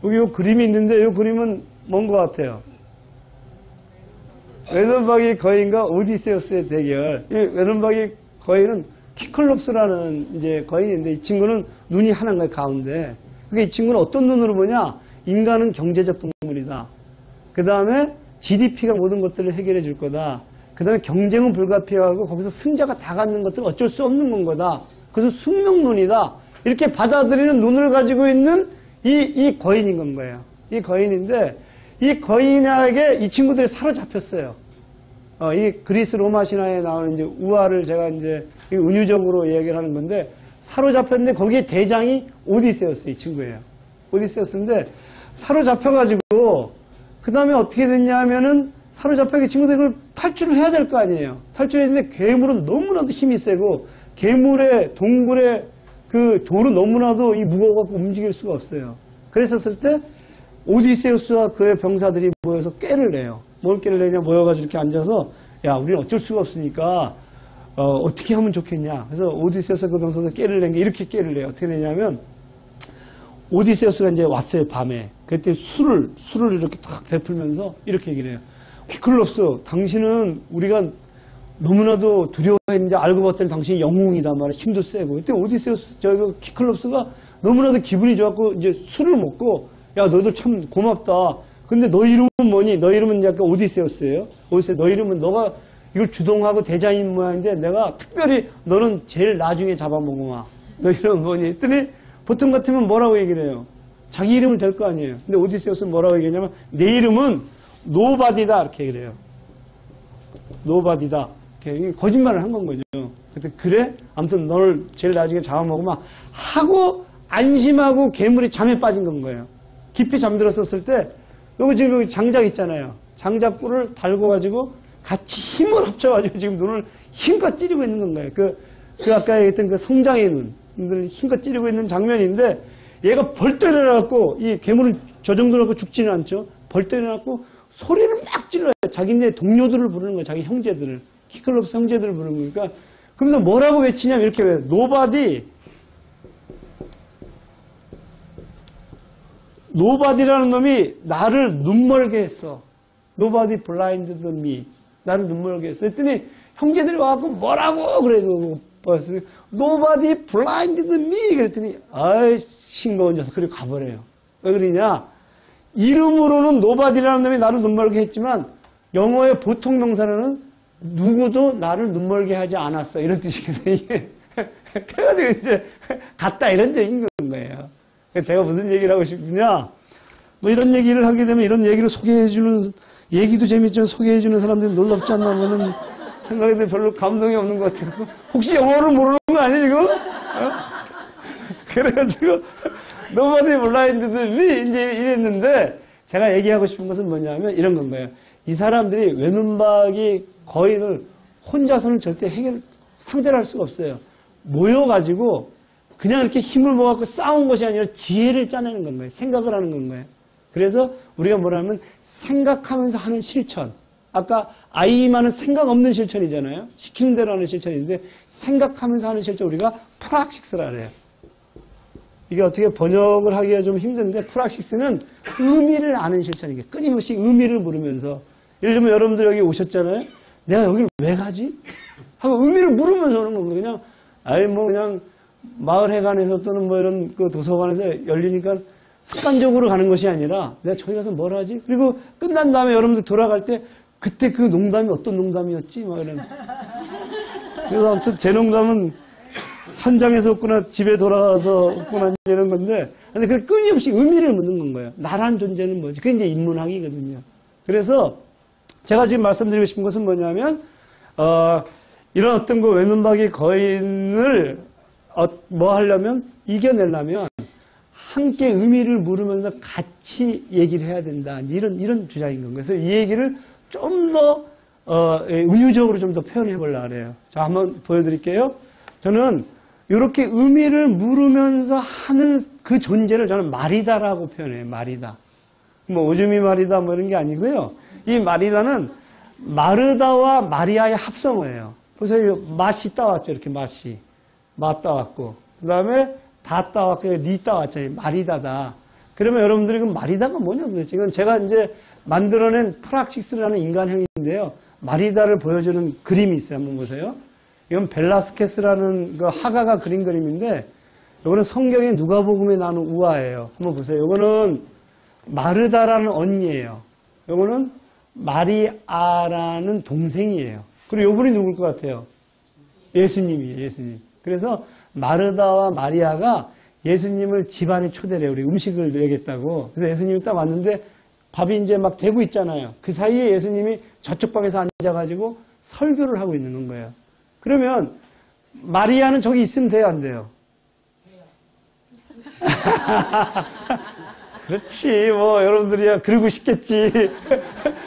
여기 요 그림이 있는데 요 그림은 뭔 것 같아요? 외눈박이 거인과 오디세우스의 대결. 이 외눈박이 거인은 키클롭스라는 이제 거인인데 이 친구는 눈이 하나인 거예요, 가운데. 그게 이 친구는 어떤 눈으로 보냐? 인간은 경제적 동물이다. 그 다음에 GDP가 모든 것들을 해결해 줄 거다. 그 다음에 경쟁은 불가피하고 거기서 승자가 다 갖는 것들은 어쩔 수 없는 건 거다. 그래서 숙명론이다. 이렇게 받아들이는 눈을 가지고 있는 이 거인인 건 거예요. 이 거인인데 이 거인에게 이 친구들이 사로잡혔어요. 이 그리스 로마 신화에 나오는 이제 우화를 제가 이제 은유적으로 얘기를 하는 건데 사로잡혔는데 거기에 대장이 오디세우스 이 친구예요. 오디세우스인데 사로잡혀가지고 그 다음에 어떻게 됐냐 하면은 사로잡혀 이 친구들이 그걸 탈출을 해야 될 거 아니에요. 탈출했는데 괴물은 너무나도 힘이 세고 괴물의 동굴의 그 돌은 너무나도 이 무거워갖고 움직일 수가 없어요. 그랬었을 때 오디세우스와 그의 병사들이 모여서 꾀를 내요. 뭘 꾀를 내냐 모여가지고 이렇게 앉아서 야 우리는 어쩔 수가 없으니까 어떻게 하면 좋겠냐. 그래서 오디세우스와 그 병사들 꾀를 낸 게 이렇게 꾀를 내요. 어떻게 내냐면 오디세우스가 이제 왔어요 밤에. 그때 술을 이렇게 탁 베풀면서 이렇게 얘기를 해요. 키클롭스 당신은 우리가 너무나도 두려워했는데 알고 봤더니 당신이 영웅이다 말이야. 힘도 세고. 그때 오디세우스 키클롭스가 너무나도 기분이 좋았고 이제 술을 먹고 야 너희들 참 고맙다. 근데 너 이름은 뭐니? 너 이름은 약간 오디세우스예요. 오디세우스 너 이름은 너가 이걸 주동하고 대장인 모양인데 내가 특별히 너는 제일 나중에 잡아먹어마. 너 이름은 뭐니? 했더니 보통 같으면 뭐라고 얘기를 해요? 자기 이름을 댈 거 아니에요. 근데 오디세우스는 뭐라고 얘기하냐면 내 이름은 노바디다 이렇게 얘기를 해요. 노바디다. 이렇게 거짓말을 한 건 거죠. 그때 그래? 아무튼 너를 제일 나중에 잡아먹으면 하고 안심하고 괴물이 잠에 빠진 건 거예요. 깊이 잠들었었을 때 여기 지금 여기 장작 있잖아요. 장작불을 달고 가지고 같이 힘을 합쳐가지고 지금 눈을 힘껏 찌르고 있는 건 거예요. 그 아까 얘기했던 그 성장의 눈, 힘껏 찌르고 있는 장면인데 얘가 벌떡 일어나갖고 이 괴물은 저 정도로 하고 죽지는 않죠. 벌떡 일어나갖고 소리를 막 질러요. 자기네 동료들을 부르는 거예요. 자기 형제들을. 키클롭스 형제들을 부르는 거니까. 그러면서 뭐라고 외치냐면 이렇게 외워요. 노바디라는 놈이 나를 눈멀게 했어. Nobody blinded me. 나를 눈멀게 했어. 했더니 형제들이 와갖고 뭐라고 그래도 Nobody blinded me. 그랬더니 아이 싱거운 녀석. 그리고 가버려요. 왜 그러냐? 이름으로는 Nobody라는 놈이 나를 눈멀게 했지만 영어의 보통 명사로는 누구도 나를 눈멀게 하지 않았어. 이런 뜻이거든요. 그래가지고 이제 갔다 이런 얘기인 거예요. 제가 무슨 얘기를 하고 싶으냐? 뭐 이런 얘기를 하게 되면 이런 얘기를 소개해주는, 얘기도 재밌지만 소개해주는 사람들이 놀랍지 않나 보는 생각이 드는데 별로 감동이 없는 것 같아요. 혹시 영어를 모르는 거 아니에요, 지금? 그래가지고, Nobody blinded me, 이제 이랬는데, 제가 얘기하고 싶은 것은 뭐냐면 이런 건 거예요. 이 사람들이 외눈박이 거인을 혼자서는 절대 상대를 할 수가 없어요. 모여가지고, 그냥 이렇게 힘을 모아갖고 싸운 것이 아니라 지혜를 짜내는 건 거예요. 생각을 하는 건 거예요. 그래서 우리가 뭐라면 생각하면서 하는 실천. 아까 아이만은 생각 없는 실천이잖아요. 시키는 대로 하는 실천인데 생각하면서 하는 실천 우리가 프락식스라 그래요. 이게 어떻게 번역을 하기가 좀 힘든데 프락식스는 의미를 아는 실천이에요. 끊임없이 의미를 물으면서 예를 들면 여러분들 여기 오셨잖아요. 내가 여기를 왜 가지? 하고 의미를 물으면서 오는 거고 그냥 아이 뭐 그냥 마을회관에서 또는 뭐 이런 그 도서관에서 열리니까 습관적으로 가는 것이 아니라 내가 저기 가서 뭘 하지? 그리고 끝난 다음에 여러분들 돌아갈 때 그때 그 농담이 어떤 농담이었지? 막 이런. 그래서 아무튼 제 농담은 현장에서 없구나 집에 돌아가서 없구나 이런 건데 근데 그 끊임없이 의미를 묻는 건 거예요. 나란 존재는 뭐지? 그게 이제 인문학이거든요. 그래서 제가 지금 말씀드리고 싶은 것은 뭐냐면 이런 어떤 그 외눈박이 거인을 뭐 하려면 이겨내려면 함께 의미를 물으면서 같이 얘기를 해야 된다. 이런 주장인 건가요. 그래서 이 얘기를 좀 더 은유적으로 좀 더 표현해 보려고 그래요. 자, 한번 보여드릴게요. 저는 이렇게 의미를 물으면서 하는 그 존재를 저는 마리다라고 표현해요. 마리다. 뭐 오줌이 마리다 뭐 이런 게 아니고요. 이 마리다는 마르다와 마리아의 합성어예요. 보세요. 맛이 따왔죠. 이렇게 맛이. 맛 따왔고 그 다음에 다 따왔고 리 따왔잖아요. 마리다다. 그러면 여러분들이 그 마리다가 뭐냐 도대체. 이건 제가 이제 만들어낸 프락시스라는 인간형인데요. 마리다를 보여주는 그림이 있어요. 한번 보세요. 이건 벨라스케스라는 그 화가가 그린 그림인데, 이거는 성경의 누가복음에 나오는 우화예요. 한번 보세요. 이거는 마르다라는 언니예요. 이거는 마리아라는 동생이에요. 그리고 이분이 누굴 것 같아요? 예수님이에요. 예수님. 그래서 마르다와 마리아가 예수님을 집안에 초대를 해요. 우리 음식을 내겠다고. 그래서 예수님이 딱 왔는데 밥이 이제 막 되고 있잖아요. 그 사이에 예수님이 저쪽 방에서 앉아가지고 설교를 하고 있는 거예요. 그러면 마리아는 저기 있으면 돼요, 안 돼요? 그렇지, 뭐 여러분들이야 그러고 싶겠지.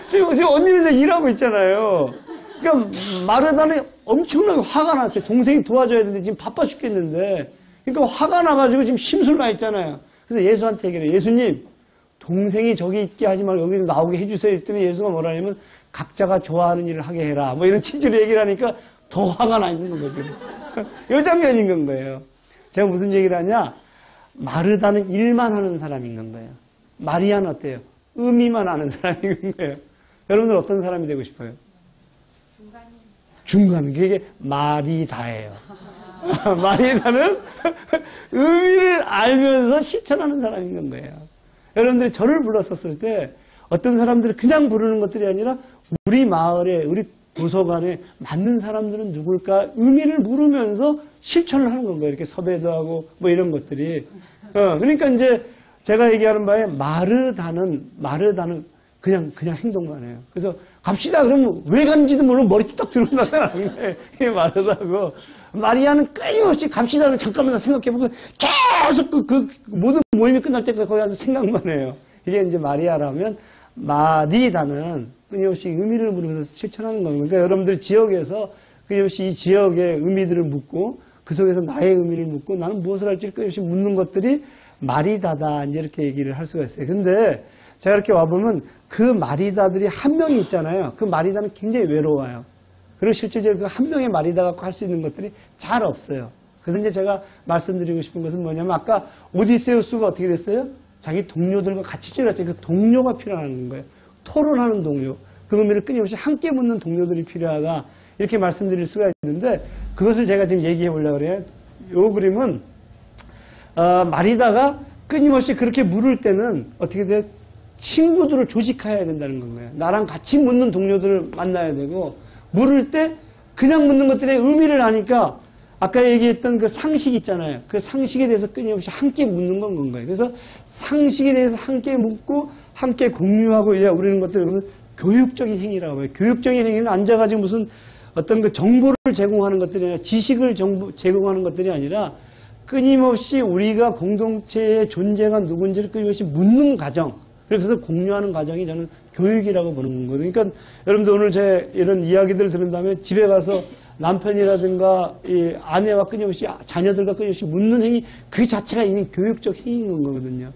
지금 언니는 이제 일하고 있잖아요. 그러니까 마르다는 엄청나게 화가 났어요. 동생이 도와줘야 되는데 지금 바빠 죽겠는데. 그러니까 화가 나가지고 지금 심술 나 있잖아요. 그래서 예수한테 얘기를 해요. 예수님, 동생이 저기 있게 하지 말고 여기 나오게 해주세요. 했더니 예수가 뭐라 하냐면 각자가 좋아하는 일을 하게 해라. 뭐 이런 취지로 얘기를 하니까 더 화가 나 있는 거죠. 이 장면인 건 거예요. 제가 무슨 얘기를 하냐? 마르다는 일만 하는 사람인 건 거예요. 마리아는 어때요? 의미만 아는 사람인 거예요. 여러분들 어떤 사람이 되고 싶어요? 중간. 그게 마리다예요. 마리다는 의미를 알면서 실천하는 사람인 건 거예요. 여러분들이 저를 불렀었을 때 어떤 사람들이 그냥 부르는 것들이 아니라 우리 마을에, 우리 도서관에 맞는 사람들은 누굴까 의미를 물으면서 실천을 하는 건 거예요. 이렇게 섭외도 하고 뭐 이런 것들이. 그러니까 이제 제가 얘기하는 바에 마르다는 그냥 행동만 해요. 그래서 갑시다 그러면 왜 간지도 모르고 머리 뚝딱 들어온다는 게 이게 마르다고. 마리아는 끊임없이 갑시다 그러면 잠깐만 생각해보고 계속 그 모든 모임이 끝날 때까지 거기 앉아서 생각만 해요. 이게 이제 마리아라면 마리다는 끊임없이 의미를 물으면서 실천하는 겁니다. 그러니까 여러분들 지역에서 끊임없이 이 지역의 의미들을 묻고 그 속에서 나의 의미를 묻고 나는 무엇을 할지 끊임없이 묻는 것들이 마리다다 이제 이렇게 얘기를 할 수가 있어요. 근데 제가 이렇게 와보면 그 마리다들이 한 명이 있잖아요. 그 마리다는 굉장히 외로워요. 그리고 실질적으로 그 한 명의 마리다 갖고 할 수 있는 것들이 잘 없어요. 그래서 이제 제가 말씀드리고 싶은 것은 뭐냐면 아까 오디세우스가 어떻게 됐어요? 자기 동료들과 같이 지냈죠. 그 동료가 필요한 거예요. 토론하는 동료. 그 의미를 끊임없이 함께 묻는 동료들이 필요하다. 이렇게 말씀드릴 수가 있는데 그것을 제가 지금 얘기해 보려고 그래요. 이 그림은 마리다가 끊임없이 그렇게 물을 때는 어떻게 돼요? 친구들을 조직해야 된다는 건가요. 나랑 같이 묻는 동료들을 만나야 되고 물을 때 그냥 묻는 것들의 의미를 아니까 아까 얘기했던 그 상식 있잖아요. 그 상식에 대해서 끊임없이 함께 묻는 건 거예요. 그래서 상식에 대해서 함께 묻고 함께 공유하고 이제 우리는 것들을 교육적인 행위라고 해요. 교육적인 행위는 앉아가지고 무슨 어떤 그 정보를 제공하는 것들이 아니라 지식을 제공하는 것들이 아니라 끊임없이 우리가 공동체의 존재가 누군지를 끊임없이 묻는 과정. 그래서 공유하는 과정이 저는 교육이라고 보는 거예요. 그러니까 여러분들 오늘 제 이런 이야기들을 들은 다음에 집에 가서 남편이라든가 이 아내와 끊임없이 자녀들과 끊임없이 묻는 행위 그 자체가 이미 교육적 행위인 거거든요.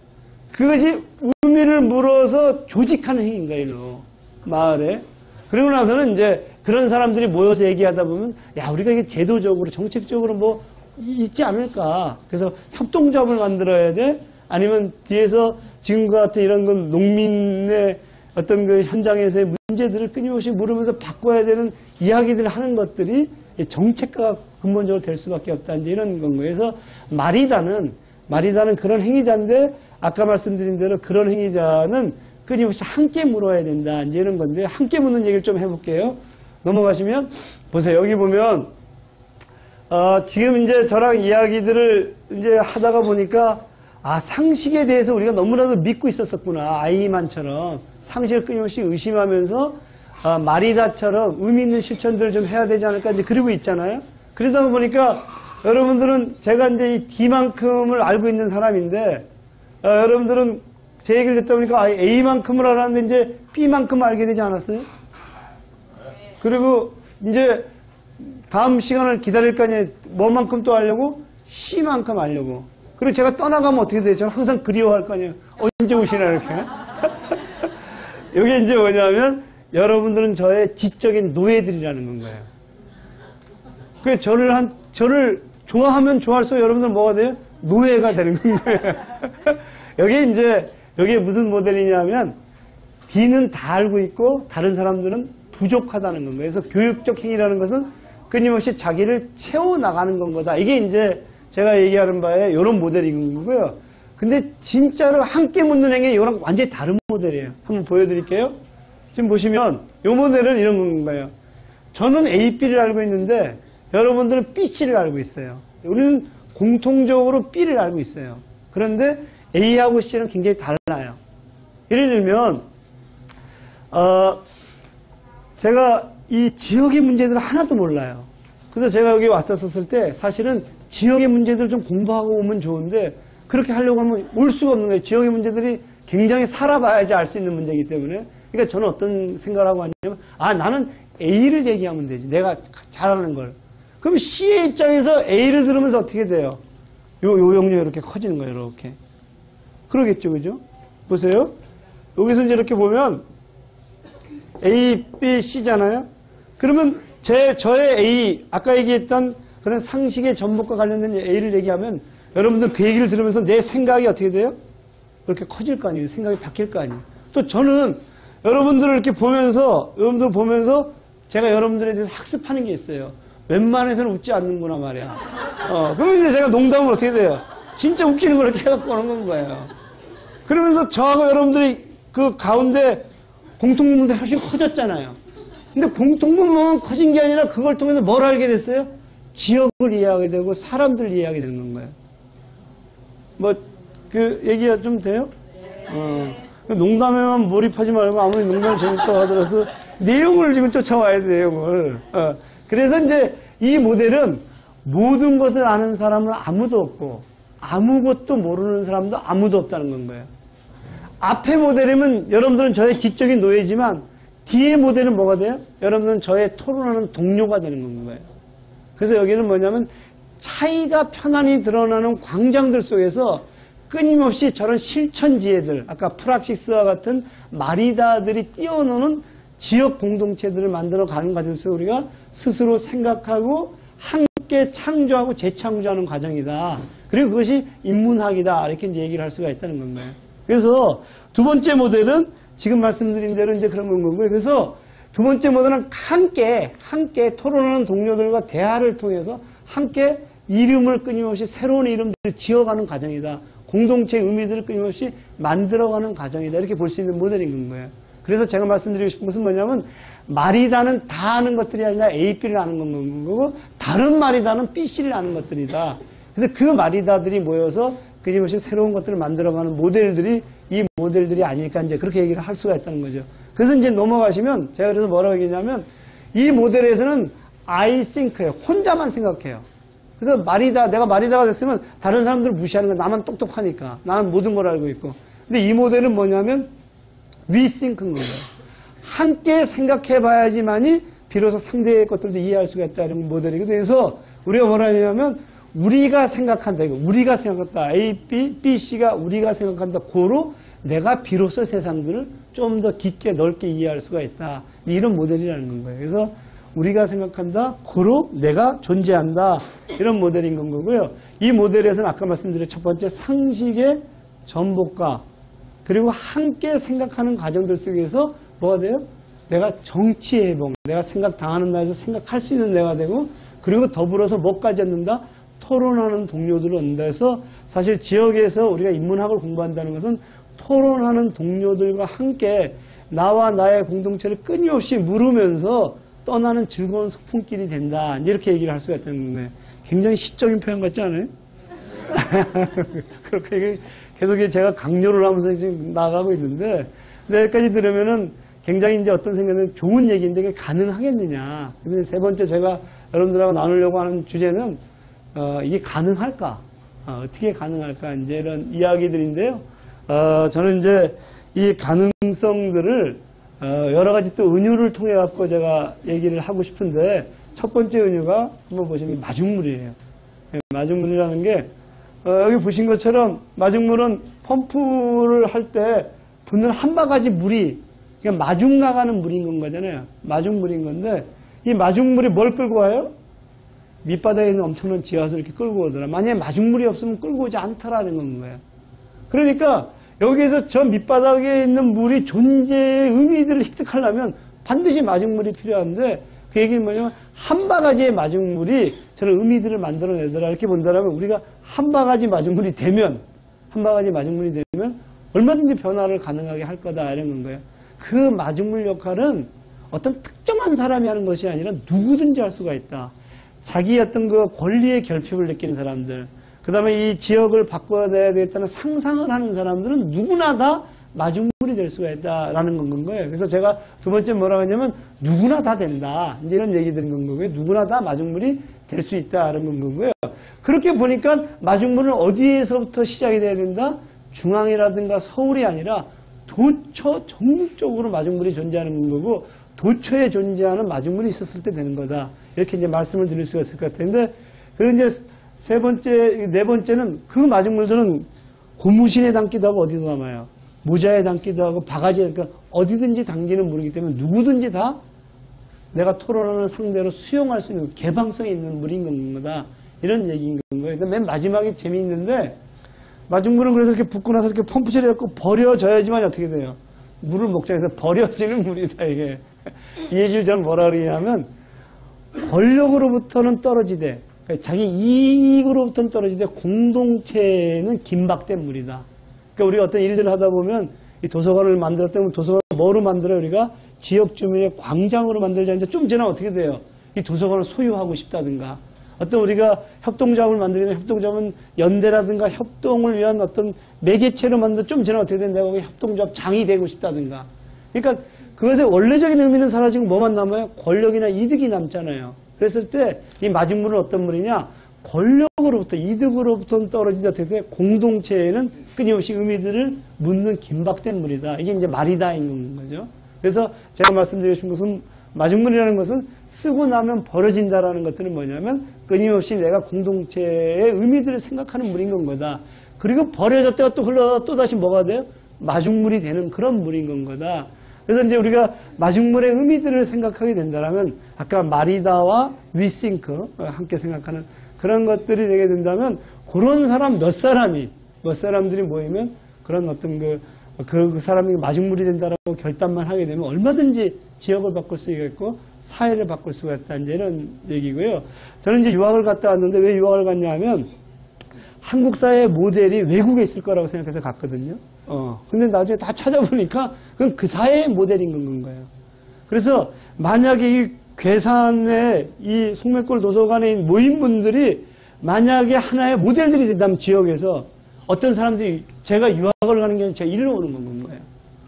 그것이 의미를 물어서 조직하는 행위인 거예요. 일로 마을에. 그러고 나서는 이제 그런 사람들이 모여서 얘기하다 보면 야 우리가 이게 제도적으로 정책적으로 뭐 있지 않을까. 그래서 협동조합을 만들어야 돼. 아니면 뒤에서 지금과 같은 이런 건 농민의 어떤 그 현장에서의 문제들을 끊임없이 물으면서 바꿔야 되는 이야기들을 하는 것들이 정책가가 근본적으로 될 수밖에 없다. 이제 이런 건 거예요. 그래서 마리다는 그런 행위자인데 아까 말씀드린 대로 그런 행위자는 끊임없이 함께 물어야 된다. 이제 이런 건데 함께 묻는 얘기를 좀 해볼게요. 넘어가시면 보세요. 여기 보면 지금 이제 저랑 이야기들을 이제 하다가 보니까 상식에 대해서 우리가 너무나도 믿고 있었구나. 아이만처럼 상식을 끊임없이 의심하면서 마리다처럼 의미 있는 실천들을 좀 해야 되지 않을까 이제 그러고 있잖아요. 그러다 보니까 여러분들은 제가 이제 이 D만큼을 알고 있는 사람인데 여러분들은 제 얘기를 듣다 보니까 A만큼을 알았는데 이제 B만큼 알게 되지 않았어요? 그리고 이제 다음 시간을 기다릴 거 아니에요. 뭐만큼 또 알려고? C만큼 알려고. 그리고 제가 떠나가면 어떻게 돼요? 저는 항상 그리워할 거 아니에요. 언제 오시나 이렇게. 이게 이제 뭐냐면 여러분들은 저의 지적인 노예들이라는 거예요. 그 저를 좋아하면 좋아할수록 여러분들은 뭐가 돼요? 노예가 되는 거예요. 여기에 무슨 모델이냐면 D는 다 알고 있고 다른 사람들은 부족하다는 건 거예요. 그래서 교육적 행위라는 것은 끊임없이 자기를 채워나가는 건 거다. 이게 이제 제가 얘기하는 바에 이런 모델인 거고요. 근데 진짜로 함께 묻는 행위 이거랑 완전히 다른 모델이에요. 한번 보여드릴게요. 지금 보시면 이 모델은 이런 건가요? 저는 A, B를 알고 있는데 여러분들은 B, C를 알고 있어요. 우리는 공통적으로 B를 알고 있어요. 그런데 A하고 C는 굉장히 달라요. 예를 들면 제가 이 지역의 문제들을 하나도 몰라요. 그래서 제가 여기 왔었을 때 사실은 지역의 문제들을 좀 공부하고 오면 좋은데 그렇게 하려고 하면 올 수가 없는 거예요. 지역의 문제들이 굉장히 살아봐야지 알 수 있는 문제이기 때문에. 그러니까 저는 어떤 생각을 하고 왔냐면 나는 A를 얘기하면 되지. 내가 잘하는 걸. 그럼 C의 입장에서 A를 들으면서 어떻게 돼요? 요 영역이 이렇게 커지는 거예요. 이렇게. 그러겠죠. 그죠? 보세요. 여기서 이제 이렇게 보면 A, B, C잖아요. 그러면 저의 A, 아까 얘기했던 그런 상식의 전복과 관련된 A를 얘기하면 여러분들 그 얘기를 들으면서 내 생각이 어떻게 돼요? 그렇게 커질 거 아니에요. 생각이 바뀔 거 아니에요. 또 저는 여러분들을 이렇게 보면서 제가 여러분들에 대해서 학습하는 게 있어요. 웬만해서는 웃지 않는구나 말이야. 그러면 이제 제가 농담을 어떻게 돼요? 진짜 웃기는 걸 이렇게 해갖고 오는 거예요. 그러면서 저하고 여러분들이 그 가운데 공통분모가 훨씬 커졌잖아요. 근데 공통분모만 커진 게 아니라 그걸 통해서 뭘 알게 됐어요? 지역을 이해하게 되고 사람들을 이해하게 되는 거예요. 그 얘기가 좀 돼요? 농담에만 몰입하지 말고 아무리 농담이 재밌다고 하더라도 내용을 지금 쫓아와야 돼, 내용을. 그래서 이제 이 모델은 모든 것을 아는 사람은 아무도 없고 아무것도 모르는 사람도 아무도 없다는 건 거예요. 앞의 모델이면 여러분들은 저의 지적인 노예지만 뒤의 모델은 뭐가 돼요? 여러분들은 저의 토론하는 동료가 되는 건 거예요. 그래서 여기는 뭐냐면 차이가 편안히 드러나는 광장들 속에서 끊임없이 저런 실천지혜들, 아까 프락시스와 같은 마리다들이 뛰어노는 지역 공동체들을 만들어가는 과정에서 우리가 스스로 생각하고 함께 창조하고 재창조하는 과정이다. 그리고 그것이 인문학이다. 이렇게 이제 얘기를 할 수가 있다는 건가요. 그래서 두 번째 모델은 지금 말씀드린 대로 이제 그런 건 거고요. 그래서 두 번째 모델은 함께 토론하는 동료들과 대화를 통해서 함께 이름을 끊임없이 새로운 이름들을 지어가는 과정이다. 공동체의 의미들을 끊임없이 만들어가는 과정이다. 이렇게 볼 수 있는 모델인 거예요. 그래서 제가 말씀드리고 싶은 것은 뭐냐면 마리다는 다 아는 것들이 아니라 A, B를 아는 건 거고 다른 마리다는 B, C를 아는 것들이다. 그래서 그 마리다들이 모여서 끊임없이 새로운 것들을 만들어가는 모델들이 이 모델들이 아닐까 이제 그렇게 얘기를 할 수가 있다는 거죠. 그래서 이제 넘어가시면 제가 그래서 뭐라고 얘기냐면 이 모델에서는 I think예요. 혼자만 생각해요. 그래서 내가 마리다가 됐으면 다른 사람들을 무시하는 거야. 나만 똑똑하니까. 나는 모든 걸 알고 있고. 근데 이 모델은 뭐냐면 we think인 거예요. 함께 생각해 봐야지만이 비로소 상대의 것들도 이해할 수가 있다. 이런 모델이거든요. 그래서 우리가 뭐라 하냐면 우리가 생각한다. 이거 우리가 생각한다. A, B, C가 우리가 생각한다. 고로 내가 비로소 세상들을 좀 더 깊게 넓게 이해할 수가 있다. 이런 모델이라는 거예요. 그래서 우리가 생각한다. 고로 내가 존재한다. 이런 모델인 건 거고요. 이 모델에서는 아까 말씀드린 첫 번째 상식의 전복과 그리고 함께 생각하는 과정들 속에서 뭐가 돼요? 내가 정치의 해봉, 내가 생각당하는 나에서 생각할 수 있는 내가 되고 그리고 더불어서 뭐까지 얻는다? 토론하는 동료들을 얻는다 해서 사실 지역에서 우리가 인문학을 공부한다는 것은 토론하는 동료들과 함께 나와 나의 공동체를 끊임없이 물으면서 떠나는 즐거운 소풍길이 된다. 이렇게 얘기를 할 수가 있다는 건데 굉장히 시적인 표현 같지 않아요? 그렇게 계속 제가 강요를 하면서 지금 나가고 있는데 여기까지 들으면은 굉장히 이제 어떤 생각은 좋은 얘기인데 그게 가능하겠느냐. 그래서 세 번째 제가 여러분들하고 나누려고 하는 주제는 이게 가능할까? 어떻게 가능할까? 이제 이런 이야기들인데요. 저는 이제 이 가능성들을 여러 가지 또 은유를 통해 갖고 제가 얘기를 하고 싶은데 첫 번째 은유가 한번 보시면 마중물이에요. 마중물이라는 게 여기 보신 것처럼 마중물은 펌프를 할 때 붓는 한 바가지 물이 그냥 마중 나가는 물인 건 거잖아요. 마중물인 건데 이 마중물이 뭘 끌고 와요? 밑바닥에 있는 엄청난 지하수를 이렇게 끌고 오더라. 만약에 마중물이 없으면 끌고 오지 않더라는 건 거예요. 그러니까 여기에서 저 밑바닥에 있는 물이 존재의 의미들을 획득하려면 반드시 마중물이 필요한데 그 얘기는 뭐냐면 한 바가지의 마중물이 저런 의미들을 만들어내더라 이렇게 본다면 우리가 한 바가지 마중물이 되면 얼마든지 변화를 가능하게 할 거다 이런 거예요. 그 마중물 역할은 어떤 특정한 사람이 하는 것이 아니라 누구든지 할 수가 있다. 자기 어떤 그 권리의 결핍을 느끼는 사람들, 그 다음에 이 지역을 바꿔내야 되겠다는 상상을 하는 사람들은 누구나 다 마중물이 될 수가 있다라는 건 거예요. 그래서 제가 두 번째 뭐라고 했냐면 누구나 다 된다. 이제 이런 얘기 드린 건 거고요. 누구나 다 마중물이 될 수 있다라는 건 거고요. 그렇게 보니까 마중물은 어디에서부터 시작이 돼야 된다? 중앙이라든가 서울이 아니라 도처 전국적으로 마중물이 존재하는 거고 도처에 존재하는 마중물이 있었을 때 되는 거다. 이렇게 이제 말씀을 드릴 수가 있을 것 같은데 그리고 이제 네 번째는 그 마중물들은 고무신에 담기도 하고 어디도 담아요. 모자에 담기도 하고 바가지에 그러니까 어디든지 담기는 물이기 때문에 누구든지 다 내가 토론하는 상대로 수용할 수 있는 개방성이 있는 물인 거다. 이런 얘기인 거예요. 맨 마지막에 재미있는데 마중물은 그래서 이렇게 붓고 나서 이렇게 펌프 처리해갖고 버려져야지만 어떻게 돼요? 물을 목장에서 버려지는 물이다 이게. 이 얘기를 저는 뭐라 그러냐면 권력으로부터는 떨어지되 그러니까 자기 이익으로부터는 떨어지되 공동체는 긴박된 물이다. 그러니까 우리가 어떤 일들을 하다 보면 이 도서관을 만들었다면 도서관을 뭐로 만들어요? 우리가 지역 주민의 광장으로 만들자 했는데 좀 지나면 어떻게 돼요? 이 도서관을 소유하고 싶다든가 어떤 우리가 협동조합을 만들면 협동조합은 연대라든가 협동을 위한 어떤 매개체로 만들어 좀 지나면 어떻게 된다고 협동조합 장이 되고 싶다든가 그러니까 그것의 원래적인 의미는 사라지고 뭐만 남아요? 권력이나 이득이 남잖아요. 그랬을 때 이 마중물은 어떤 물이냐? 권력으로부터 이득으로부터는 떨어진다. 어떻게 공동체에는 끊임없이 의미들을 묻는 긴박된 물이다. 이게 이제 마리다인 거죠. 그래서 제가 말씀드리고 싶은 것은 마중물이라는 것은 쓰고 나면 버려진다라는 것들은 뭐냐면 끊임없이 내가 공동체의 의미들을 생각하는 물인 건 거다. 그리고 버려졌다가 또 흘러가 또 다시 뭐가 돼요? 마중물이 되는 그런 물인 건 거다. 그래서 이제 우리가 마중물의 의미들을 생각하게 된다면 아까 마리다와 위싱크 함께 생각하는 그런 것들이 되게 된다면 그런 사람 몇 사람들이 모이면 그런 어떤 그 사람이 마중물이 된다라고 결단만 하게 되면 얼마든지 지역을 바꿀 수 있겠고 사회를 바꿀 수가 있다. 이제 이런 얘기고요. 저는 이제 유학을 갔다 왔는데 왜 유학을 갔냐 하면 한국 사회의 모델이 외국에 있을 거라고 생각해서 갔거든요. 근데 나중에 다 찾아보니까 그건 그 사회의 모델인 건 거예요. 그래서 만약에 이 괴산의 이 송맥골 도서관에 모인 분들이 만약에 하나의 모델들이 된다면 지역에서 어떤 사람들이 제가 유학을 가는 게 아니라 제가 일로 오는 건 거예요.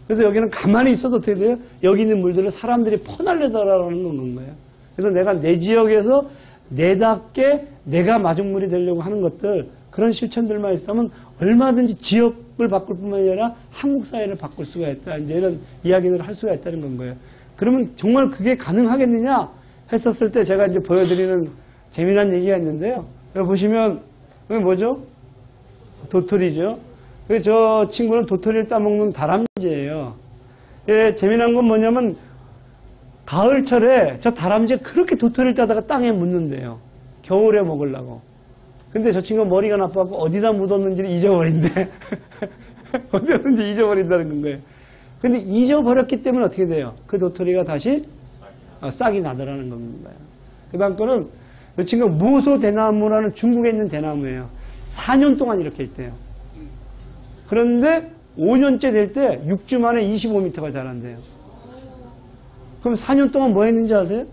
그래서 여기는 가만히 있어도 어떻게 돼요? 여기 있는 물들을 사람들이 퍼날려달라는 건 거예요. 그래서 내가 내 지역에서 내답게 내가 마중물이 되려고 하는 것들 그런 실천들만 있다면 얼마든지 지역을 바꿀 뿐만 아니라 한국 사회를 바꿀 수가 있다. 이제 이런 이야기들을 할 수가 있다는 건 거예요. 그러면 정말 그게 가능하겠느냐 했었을 때 제가 이제 보여드리는 재미난 얘기가 있는데요. 여기 보시면 그게 뭐죠? 도토리죠. 저 친구는 도토리를 따먹는 다람쥐예요. 예, 재미난 건 뭐냐면 가을철에 저 다람쥐가 그렇게 도토리를 따다가 땅에 묻는데요. 겨울에 먹으려고. 근데 저 친구가 머리가 나빠갖고 어디다 묻었는지를 잊어버린대. 어디다 묻었는지 잊어버린다는 거예요. 근데 잊어버렸기 때문에 어떻게 돼요? 그 도토리가 다시 싹이 나더라는 겁니다. 그 다음 거는 이 친구가 무소대나무라는 중국에 있는 대나무예요. 4년 동안 이렇게 있대요. 그런데 5년째 될 때 6주 만에 25m가 자란대요. 그럼 4년 동안 뭐 했는지 아세요?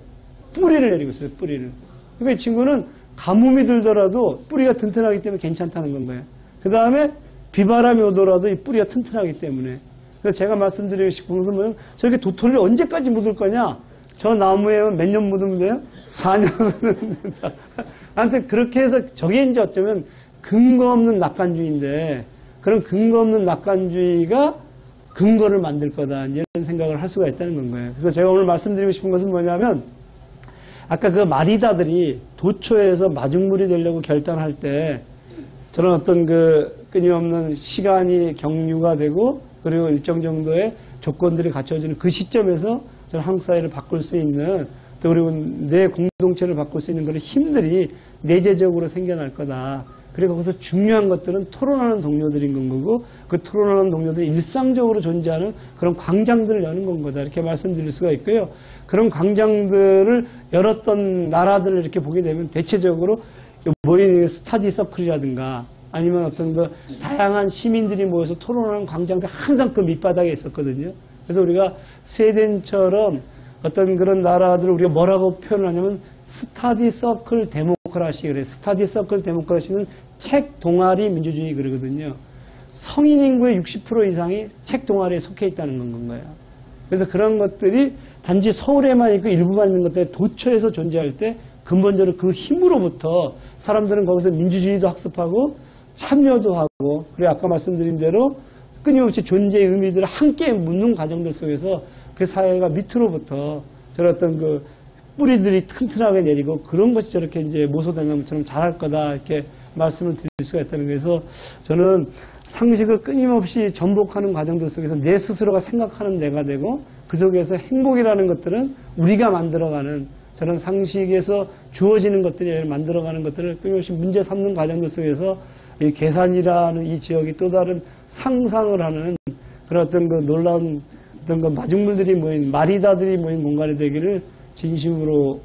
뿌리를 내리고 있어요. 뿌리를. 그러니까 이 친구는 가뭄이 들더라도 뿌리가 튼튼하기 때문에 괜찮다는 건 거예요. 그 다음에 비바람이 오더라도 이 뿌리가 튼튼하기 때문에. 그래서 제가 말씀드리고 싶은 것은 뭐냐면 저렇게 도토리를 언제까지 묻을 거냐? 저 나무에 몇 년 묻으면 돼요? 4년 묻으면 된다. 아무튼 그렇게 해서 저게 이제 어쩌면 근거 없는 낙관주의인데 그런 근거 없는 낙관주의가 근거를 만들 거다. 이런 생각을 할 수가 있다는 건 거예요. 그래서 제가 오늘 말씀드리고 싶은 것은 뭐냐면 아까 그 마리다들이 도처에서 마중물이 되려고 결단할 때 저는 어떤 그 끊임없는 시간이 경유가 되고 그리고 일정 정도의 조건들이 갖춰지는 그 시점에서 저는 한국 사회를 바꿀 수 있는 또 그리고 내 공동체를 바꿀 수 있는 그런 힘들이 내재적으로 생겨날 거다. 그리고 거기서 중요한 것들은 토론하는 동료들인 건 거고 그 토론하는 동료들이 일상적으로 존재하는 그런 광장들을 여는 건 거다. 이렇게 말씀드릴 수가 있고요. 그런 광장들을 열었던 나라들을 이렇게 보게 되면 대체적으로 모이는 스타디 서클이라든가 아니면 어떤 그 다양한 시민들이 모여서 토론하는 광장들 항상 그 밑바닥에 있었거든요. 그래서 우리가 스웨덴처럼 어떤 그런 나라들을 우리가 뭐라고 표현을 하냐면 스타디 서클 데모크라시 그래요. 스타디 서클 데모크라시는 책 동아리 민주주의 그러거든요. 성인 인구의 60% 이상이 책 동아리에 속해 있다는 건 거예요. 그래서 그런 것들이 단지 서울에만 있고 일부만 있는 것들에 도처에서 존재할 때 근본적으로 그 힘으로부터 사람들은 거기서 민주주의도 학습하고 참여도 하고 그리고 아까 말씀드린 대로 끊임없이 존재의 의미들을 함께 묻는 과정들 속에서 그 사회가 밑으로부터 저런 어떤 그 뿌리들이 튼튼하게 내리고 그런 것이 저렇게 이제 모소대나무처럼 자랄 거다 이렇게 말씀을 드릴 수가 있다는 거에서 저는 상식을 끊임없이 전복하는 과정들 속에서 내 스스로가 생각하는 내가 되고 그 속에서 행복이라는 것들은 우리가 만들어가는 저는 상식에서 주어지는 것들이 만들어가는 것들을 끊임없이 문제 삼는 과정들 속에서 이 계산이라는 이 지역이 또 다른 상상을 하는 그런 어떤 그 놀라운 어떤 그 마중물들이 모인 마리다들이 모인 공간이 되기를 진심으로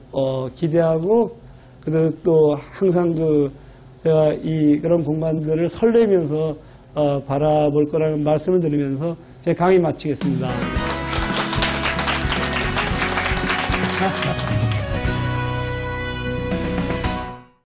기대하고 그리고 또 항상 그 제가 이 그런 공간들을 설레면서 바라볼 거라는 말씀을 드리면서 제 강의 마치겠습니다.